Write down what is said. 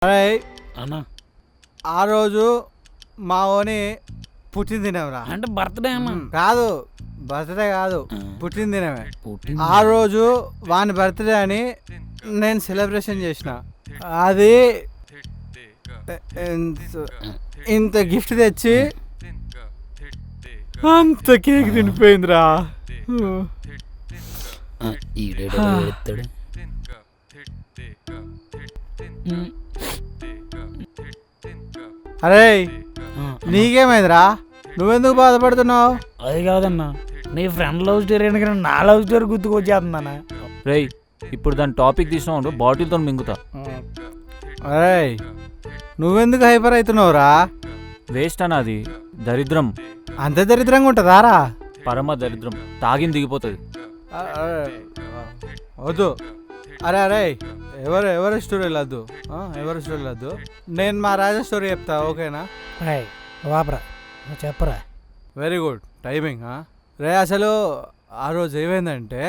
అరే అన్నా ఆ రోజు మా ఓని పుట్టినదినమరా. అంటే బర్త్డే అన్నా. కాదు, బర్త్డే కాదు, పుట్టినదినమే. పుట్టింది ఆ రోజు వాని బర్త్డే అని నేను సెలబ్రేషన్ చేసిన. అది ఇంత గిఫ్ట్ తెచ్చి అంత కేక్ తినిపోయిందిరా. ఈడేడో ఏడుస్తాడు. అరే నీకేమైందిరా, నువ్వెందుకు బాధపడుతున్నావు? అది కాదన్నా, నీ ఫ్రెండ్ లవ్ స్టోరీ ఎందుకంటే నా లవ్ స్టోరీ గుర్తుకొచ్చేస్తుందన్నా. రేయ్ ఇప్పుడు దాని టాపిక్ తీసినావు బాటిల్తో మింగుతా. అరే నువ్వెందుకు హైపర్ అవుతున్నావురా? వేస్ట్ అన్న, అది దరిద్రం, అంత దరిద్రంగా ఉంటుందారా? పరమ దరిద్రం, తాగిన దిగిపోతుంది. వద్దు. అరే అరే ఎవరి స్టోరీ వెళ్ళొద్దు, ఎవరి స్టోరీ వెళ్ళొద్దు. నేను మా రాజా స్టోరీ చెప్తా, ఓకేనా? వాపరా, నువ్వు చెప్పరా. Very good timing. రే అసలు ఆ రోజు ఏమైందంటే